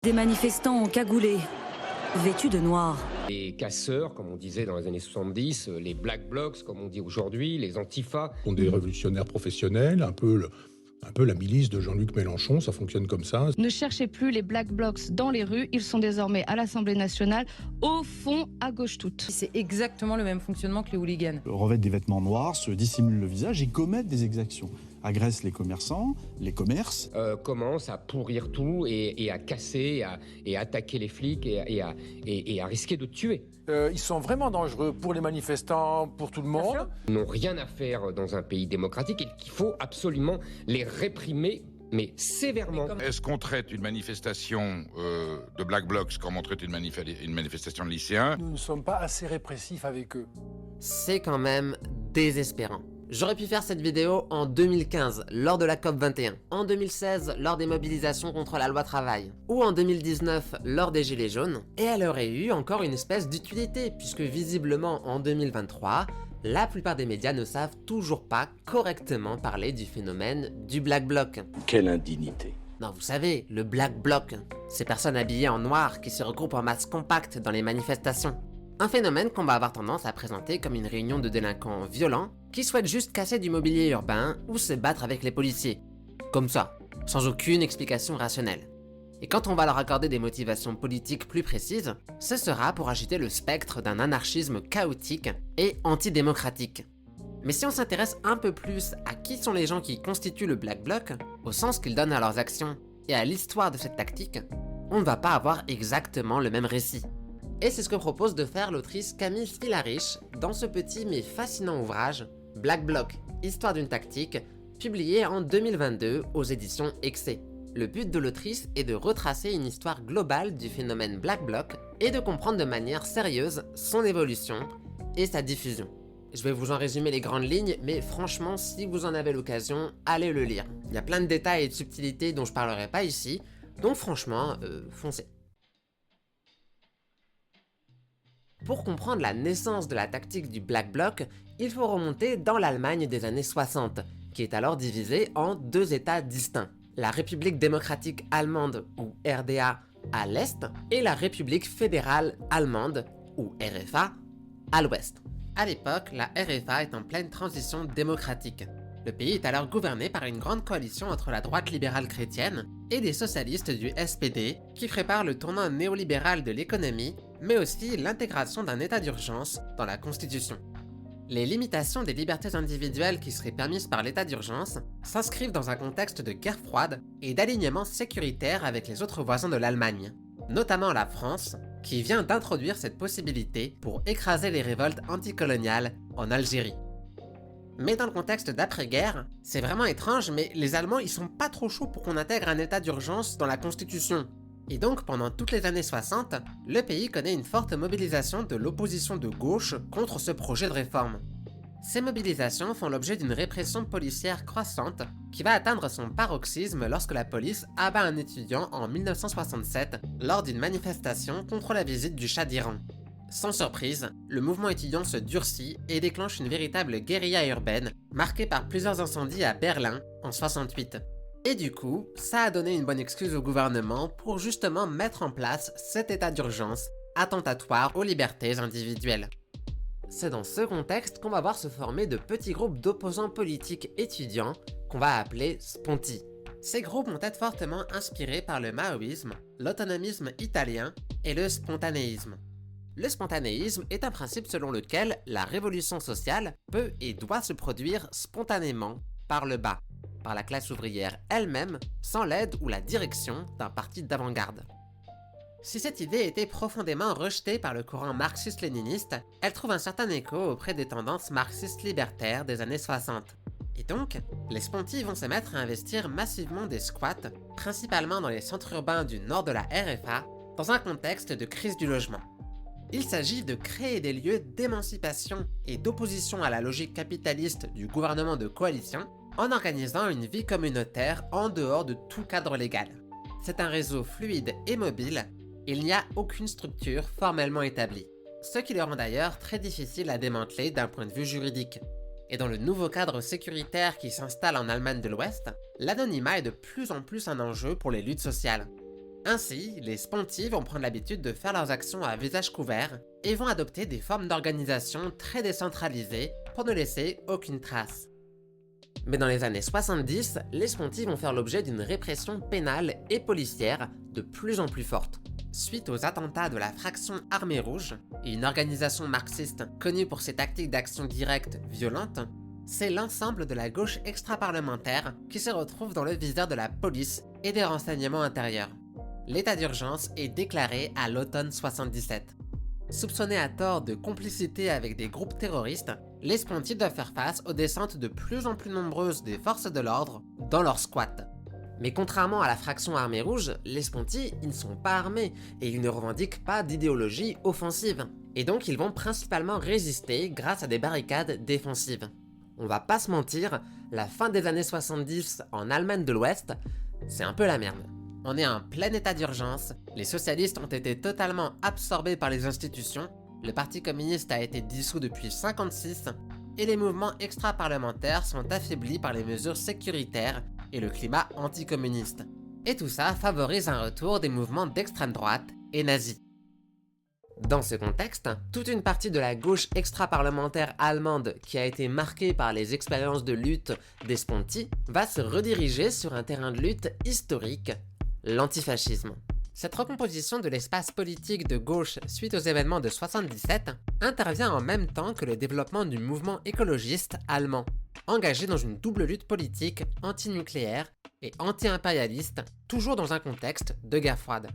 Des manifestants encagoulés, vêtus de noir. Les casseurs, comme on disait dans les années 70, les black blocs, comme on dit aujourd'hui, les antifas. Ce sont des révolutionnaires professionnels, un peu la milice de Jean-Luc Mélenchon, ça fonctionne comme ça. Ne cherchez plus les black blocs dans les rues, ils sont désormais à l'Assemblée nationale, au fond, à gauche toute. C'est exactement le même fonctionnement que les hooligans. Revêtent des vêtements noirs, se dissimulent le visage et commettent des exactions. Agressent les commerçants, les commerces. Commencent à pourrir tout et à casser et à attaquer les flics et à risquer de tuer. Ils sont vraiment dangereux pour les manifestants, pour tout le monde. Ils n'ont rien à faire dans un pays démocratique et qu'il faut absolument les réprimer, mais sévèrement. Est-ce qu'on traite une manifestation de Black Blocs comme on traite une manifestation de lycéens? Nous ne sommes pas assez répressifs avec eux. C'est quand même désespérant. J'aurais pu faire cette vidéo en 2015, lors de la COP21, en 2016, lors des mobilisations contre la loi travail, ou en 2019, lors des Gilets jaunes, et elle aurait eu encore une espèce d'utilité, puisque visiblement en 2023, la plupart des médias ne savent toujours pas correctement parler du phénomène du Black Bloc. Quelle indignité. Non, vous savez, le Black Bloc, ces personnes habillées en noir qui se regroupent en masse compacte dans les manifestations. Un phénomène qu'on va avoir tendance à présenter comme une réunion de délinquants violents qui souhaitent juste casser du mobilier urbain ou se battre avec les policiers. Comme ça, sans aucune explication rationnelle. Et quand on va leur accorder des motivations politiques plus précises, ce sera pour agiter le spectre d'un anarchisme chaotique et antidémocratique. Mais si on s'intéresse un peu plus à qui sont les gens qui constituent le Black Bloc, au sens qu'ils donnent à leurs actions et à l'histoire de cette tactique, on ne va pas avoir exactement le même récit. Et c'est ce que propose de faire l'autrice Camille Filarich dans ce petit mais fascinant ouvrage Black Bloc, histoire d'une tactique, publié en 2022 aux éditions Excès. Le but de l'autrice est de retracer une histoire globale du phénomène Black Bloc et de comprendre de manière sérieuse son évolution et sa diffusion. Je vais vous en résumer les grandes lignes, mais franchement, si vous en avez l'occasion, allez le lire. Il y a plein de détails et de subtilités dont je parlerai pas ici, donc franchement, foncez. Pour comprendre la naissance de la tactique du Black Bloc, il faut remonter dans l'Allemagne des années 60, qui est alors divisée en deux États distincts. La République démocratique allemande, ou RDA, à l'est, et la République fédérale allemande, ou RFA, à l'ouest. À l'époque, la RFA est en pleine transition démocratique. Le pays est alors gouverné par une grande coalition entre la droite libérale chrétienne et des socialistes du SPD qui préparent le tournant néolibéral de l'économie, mais aussi l'intégration d'un état d'urgence dans la Constitution. Les limitations des libertés individuelles qui seraient permises par l'état d'urgence s'inscrivent dans un contexte de guerre froide et d'alignement sécuritaire avec les autres voisins de l'Allemagne, notamment la France, qui vient d'introduire cette possibilité pour écraser les révoltes anticoloniales en Algérie. Mais dans le contexte d'après-guerre, c'est vraiment étrange, mais les Allemands ils sont pas trop chauds pour qu'on intègre un état d'urgence dans la Constitution. Et donc pendant toutes les années 60, le pays connaît une forte mobilisation de l'opposition de gauche contre ce projet de réforme. Ces mobilisations font l'objet d'une répression policière croissante qui va atteindre son paroxysme lorsque la police abat un étudiant en 1967 lors d'une manifestation contre la visite du Shah d'Iran. Sans surprise, le mouvement étudiant se durcit et déclenche une véritable guérilla urbaine, marquée par plusieurs incendies à Berlin en 68. Et du coup, ça a donné une bonne excuse au gouvernement pour justement mettre en place cet état d'urgence attentatoire aux libertés individuelles. C'est dans ce contexte qu'on va voir se former de petits groupes d'opposants politiques étudiants qu'on va appeler Sponti. Ces groupes vont être fortement inspirés par le maoïsme, l'autonomisme italien et le spontanéisme. Le spontanéisme est un principe selon lequel la révolution sociale peut et doit se produire spontanément par le bas, par la classe ouvrière elle-même, sans l'aide ou la direction d'un parti d'avant-garde. Si cette idée était profondément rejetée par le courant marxiste-léniniste, elle trouve un certain écho auprès des tendances marxistes-libertaires des années 60. Et donc, les Sponti vont se mettre à investir massivement des squats, principalement dans les centres urbains du nord de la RFA, dans un contexte de crise du logement. Il s'agit de créer des lieux d'émancipation et d'opposition à la logique capitaliste du gouvernement de coalition en organisant une vie communautaire en dehors de tout cadre légal. C'est un réseau fluide et mobile, il n'y a aucune structure formellement établie, ce qui le rend d'ailleurs très difficile à démanteler d'un point de vue juridique. Et dans le nouveau cadre sécuritaire qui s'installe en Allemagne de l'Ouest, l'anonymat est de plus en plus un enjeu pour les luttes sociales. Ainsi, les Sponti vont prendre l'habitude de faire leurs actions à visage couvert et vont adopter des formes d'organisation très décentralisées pour ne laisser aucune trace. Mais dans les années 70, les Sponti vont faire l'objet d'une répression pénale et policière de plus en plus forte. Suite aux attentats de la fraction Armée Rouge, une organisation marxiste connue pour ses tactiques d'action directe violentes, c'est l'ensemble de la gauche extra-parlementaire qui se retrouve dans le viseur de la police et des renseignements intérieurs. L'état d'urgence est déclaré à l'automne 77. Soupçonnés à tort de complicité avec des groupes terroristes, les Sponti doivent faire face aux descentes de plus en plus nombreuses des forces de l'ordre dans leurs squats. Mais contrairement à la fraction Armée Rouge, les Sponti, ils ne sont pas armés et ils ne revendiquent pas d'idéologie offensive. Et donc ils vont principalement résister grâce à des barricades défensives. On va pas se mentir, la fin des années 70 en Allemagne de l'Ouest, c'est un peu la merde. On est en plein état d'urgence, les socialistes ont été totalement absorbés par les institutions, le parti communiste a été dissous depuis 1956, et les mouvements extra-parlementaires sont affaiblis par les mesures sécuritaires et le climat anticommuniste. Et tout ça favorise un retour des mouvements d'extrême droite et nazis. Dans ce contexte, toute une partie de la gauche extra-parlementaire allemande qui a été marquée par les expériences de lutte des Sponti va se rediriger sur un terrain de lutte historique, l'antifascisme. Cette recomposition de l'espace politique de gauche suite aux événements de 77 intervient en même temps que le développement du mouvement écologiste allemand, engagé dans une double lutte politique antinucléaire et anti-impérialiste, toujours dans un contexte de guerre froide.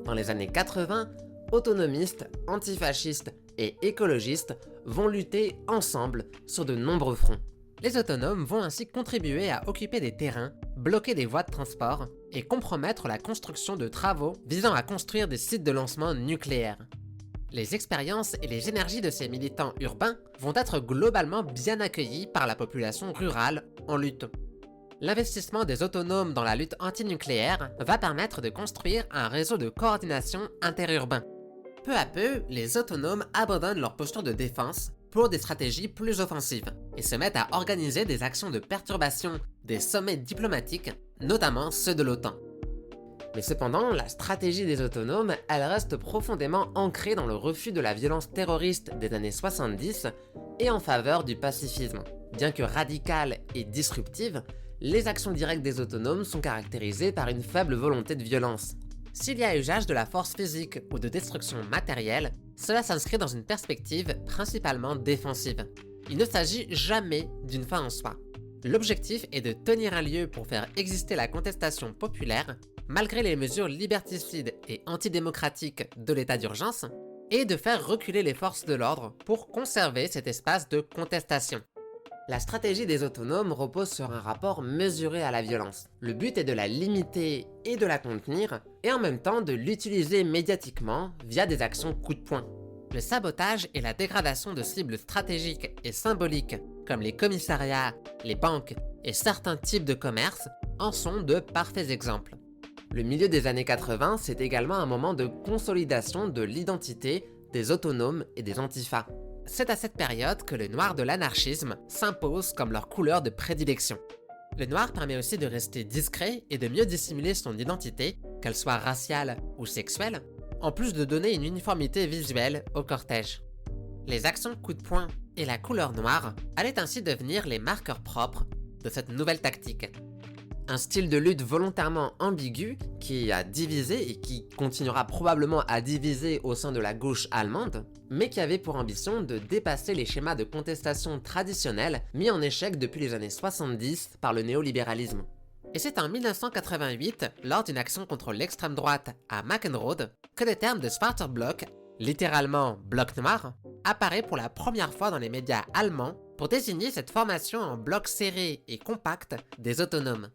Dans les années 80, autonomistes, antifascistes et écologistes vont lutter ensemble sur de nombreux fronts. Les autonomes vont ainsi contribuer à occuper des terrains, bloquer des voies de transport et compromettre la construction de travaux visant à construire des sites de lancement nucléaires. Les expériences et les énergies de ces militants urbains vont être globalement bien accueillies par la population rurale en lutte. L'investissement des autonomes dans la lutte antinucléaire va permettre de construire un réseau de coordination interurbain. Peu à peu, les autonomes abandonnent leur posture de défense pour des stratégies plus offensives et se mettent à organiser des actions de perturbation des sommets diplomatiques, notamment ceux de l'OTAN. Mais cependant, la stratégie des autonomes, elle reste profondément ancrée dans le refus de la violence terroriste des années 70 et en faveur du pacifisme. Bien que radicales et disruptives, les actions directes des autonomes sont caractérisées par une faible volonté de violence. S'il y a usage de la force physique ou de destruction matérielle, cela s'inscrit dans une perspective principalement défensive. Il ne s'agit jamais d'une fin en soi. L'objectif est de tenir un lieu pour faire exister la contestation populaire, malgré les mesures liberticides et antidémocratiques de l'état d'urgence, et de faire reculer les forces de l'ordre pour conserver cet espace de contestation. La stratégie des autonomes repose sur un rapport mesuré à la violence. Le but est de la limiter et de la contenir, et en même temps de l'utiliser médiatiquement via des actions coup de poing. Le sabotage et la dégradation de cibles stratégiques et symboliques, comme les commissariats, les banques et certains types de commerces, en sont de parfaits exemples. Le milieu des années 80, c'est également un moment de consolidation de l'identité des autonomes et des antifas. C'est à cette période que le noir de l'anarchisme s'impose comme leur couleur de prédilection. Le noir permet aussi de rester discret et de mieux dissimuler son identité, qu'elle soit raciale ou sexuelle, en plus de donner une uniformité visuelle au cortège. Les actions coup de poing et la couleur noire allaient ainsi devenir les marqueurs propres de cette nouvelle tactique. Un style de lutte volontairement ambigu qui a divisé et qui continuera probablement à diviser au sein de la gauche allemande, mais qui avait pour ambition de dépasser les schémas de contestation traditionnels mis en échec depuis les années 70 par le néolibéralisme. Et c'est en 1988, lors d'une action contre l'extrême droite à Mackenrode, que le terme de Schwarzer Block, littéralement bloc noir, apparaît pour la première fois dans les médias allemands pour désigner cette formation en bloc serré et compact des autonomes.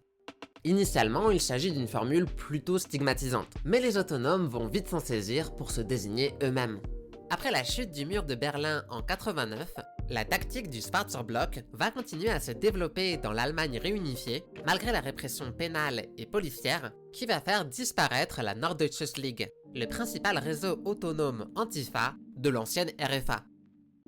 Initialement, il s'agit d'une formule plutôt stigmatisante, mais les autonomes vont vite s'en saisir pour se désigner eux-mêmes. Après la chute du mur de Berlin en 89, la tactique du Schwarzer Block va continuer à se développer dans l'Allemagne réunifiée, malgré la répression pénale et policière qui va faire disparaître la Norddeutsches Liga, le principal réseau autonome antifa de l'ancienne RFA.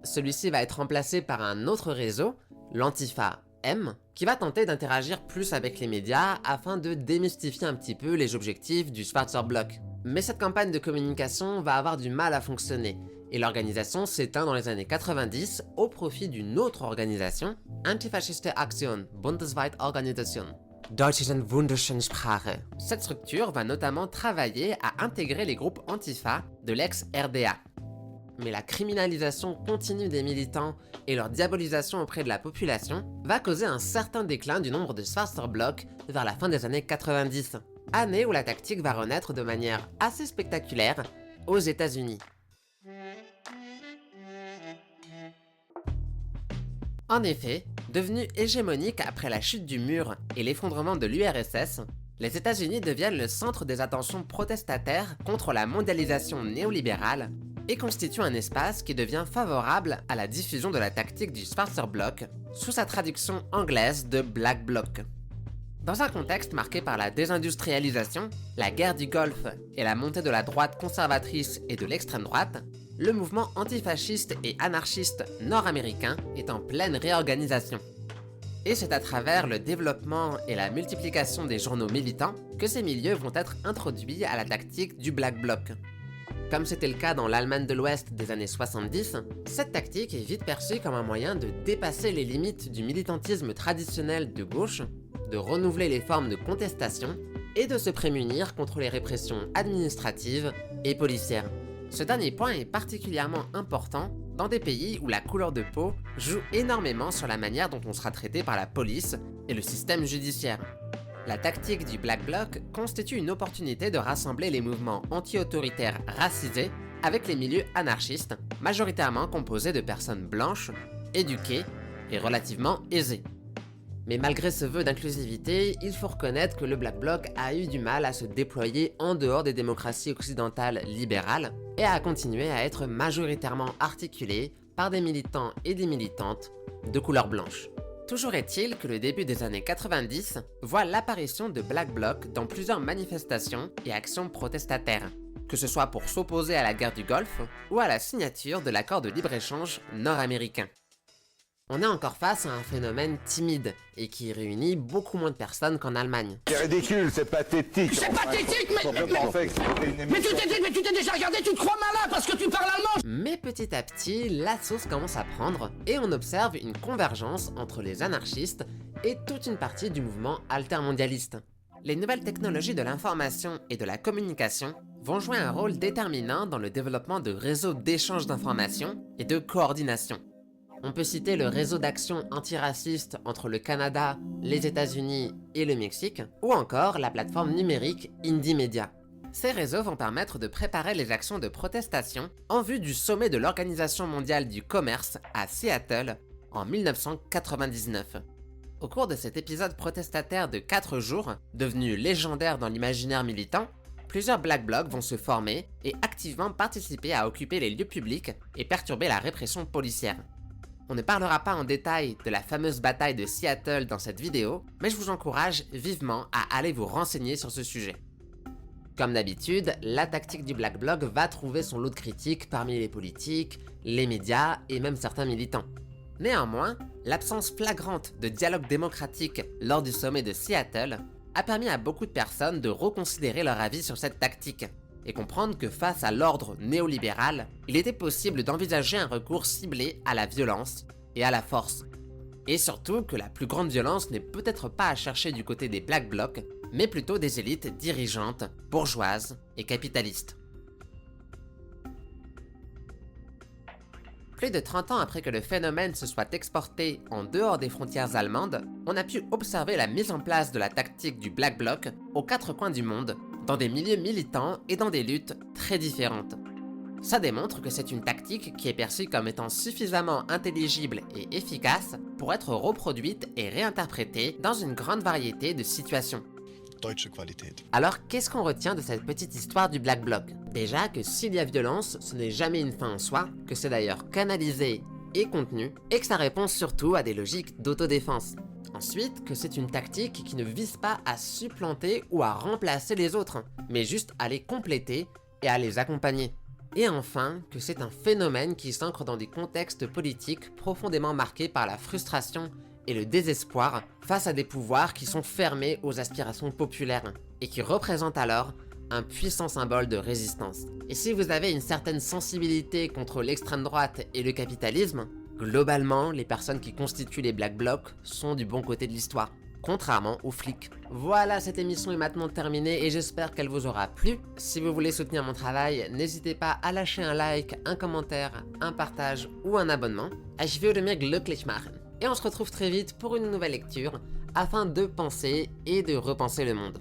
Celui-ci va être remplacé par un autre réseau, l'Antifa M, qui va tenter d'interagir plus avec les médias afin de démystifier un petit peu les objectifs du Schwarzer Bloc. Mais cette campagne de communication va avoir du mal à fonctionner, et l'organisation s'éteint dans les années 90 au profit d'une autre organisation, Antifaschistische Aktion, Bundesweite Organisation. Deutschen Wunderschen Sprache. Cette structure va notamment travailler à intégrer les groupes Antifa de l'ex-RDA. Mais la criminalisation continue des militants et leur diabolisation auprès de la population va causer un certain déclin du nombre de Schwarzer Bloc vers la fin des années 90, année où la tactique va renaître de manière assez spectaculaire aux États-Unis. En effet, devenus hégémoniques après la chute du mur et l'effondrement de l'URSS, les États-Unis deviennent le centre des attentions protestataires contre la mondialisation néolibérale et constituent un espace qui devient favorable à la diffusion de la tactique du Schwarzer Bloc sous sa traduction anglaise de Black Bloc. Dans un contexte marqué par la désindustrialisation, la guerre du Golfe et la montée de la droite conservatrice et de l'extrême droite, le mouvement antifasciste et anarchiste nord-américain est en pleine réorganisation. Et c'est à travers le développement et la multiplication des journaux militants que ces milieux vont être introduits à la tactique du Black Bloc. Comme c'était le cas dans l'Allemagne de l'Ouest des années 70, cette tactique est vite perçue comme un moyen de dépasser les limites du militantisme traditionnel de gauche, de renouveler les formes de contestation et de se prémunir contre les répressions administratives et policières. Ce dernier point est particulièrement important dans des pays où la couleur de peau joue énormément sur la manière dont on sera traité par la police et le système judiciaire. La tactique du Black Bloc constitue une opportunité de rassembler les mouvements anti-autoritaires racisés avec les milieux anarchistes, majoritairement composés de personnes blanches, éduquées et relativement aisées. Mais malgré ce vœu d'inclusivité, il faut reconnaître que le Black Bloc a eu du mal à se déployer en dehors des démocraties occidentales libérales et à continuer à être majoritairement articulé par des militants et des militantes de couleur blanche. Toujours est-il que le début des années 90 voit l'apparition de Black Bloc dans plusieurs manifestations et actions protestataires, que ce soit pour s'opposer à la guerre du Golfe ou à la signature de l'accord de libre-échange nord-américain. On est encore face à un phénomène timide et qui réunit beaucoup moins de personnes qu'en Allemagne. C'est ridicule, c'est pathétique. C'est pathétique, mais tu t'es déjà regardé, tu te crois malin parce que tu parles allemand. Mais petit à petit, la sauce commence à prendre et on observe une convergence entre les anarchistes et toute une partie du mouvement altermondialiste. Les nouvelles technologies de l'information et de la communication vont jouer un rôle déterminant dans le développement de réseaux d'échange d'informations et de coordination. On peut citer le réseau d'action antiraciste entre le Canada, les États-Unis et le Mexique, ou encore la plateforme numérique Indymedia. Ces réseaux vont permettre de préparer les actions de protestation en vue du sommet de l'Organisation mondiale du commerce à Seattle en 1999. Au cours de cet épisode protestataire de 4 jours, devenu légendaire dans l'imaginaire militant, plusieurs Black Blocs vont se former et activement participer à occuper les lieux publics et perturber la répression policière. On ne parlera pas en détail de la fameuse bataille de Seattle dans cette vidéo, mais je vous encourage vivement à aller vous renseigner sur ce sujet. Comme d'habitude, la tactique du Black Bloc va trouver son lot de critiques parmi les politiques, les médias et même certains militants. Néanmoins, l'absence flagrante de dialogue démocratique lors du sommet de Seattle a permis à beaucoup de personnes de reconsidérer leur avis sur cette tactique et comprendre que face à l'ordre néolibéral, il était possible d'envisager un recours ciblé à la violence et à la force. Et surtout que la plus grande violence n'est peut-être pas à chercher du côté des Black Blocs, mais plutôt des élites dirigeantes, bourgeoises et capitalistes. Plus de 30 ans après que le phénomène se soit exporté en dehors des frontières allemandes, on a pu observer la mise en place de la tactique du Black Bloc aux 4 coins du monde, dans des milieux militants et dans des luttes très différentes. Ça démontre que c'est une tactique qui est perçue comme étant suffisamment intelligible et efficace pour être reproduite et réinterprétée dans une grande variété de situations. Alors, qu'est-ce qu'on retient de cette petite histoire du Black Bloc? Déjà que s'il y a violence, ce n'est jamais une fin en soi, que c'est d'ailleurs canalisé et contenu, et que ça répond surtout à des logiques d'autodéfense. Ensuite, que c'est une tactique qui ne vise pas à supplanter ou à remplacer les autres, mais juste à les compléter et à les accompagner. Et enfin, que c'est un phénomène qui s'ancre dans des contextes politiques profondément marqués par la frustration et le désespoir face à des pouvoirs qui sont fermés aux aspirations populaires et qui représentent alors un puissant symbole de résistance. Et si vous avez une certaine sensibilité contre l'extrême droite et le capitalisme, globalement, les personnes qui constituent les Black Blocs sont du bon côté de l'histoire, contrairement aux flics. Voilà, cette émission est maintenant terminée et j'espère qu'elle vous aura plu. Si vous voulez soutenir mon travail, n'hésitez pas à lâcher un like, un commentaire, un partage ou un abonnement. Ich würde mir glücklich machen. Et on se retrouve très vite pour une nouvelle lecture afin de penser et de repenser le monde.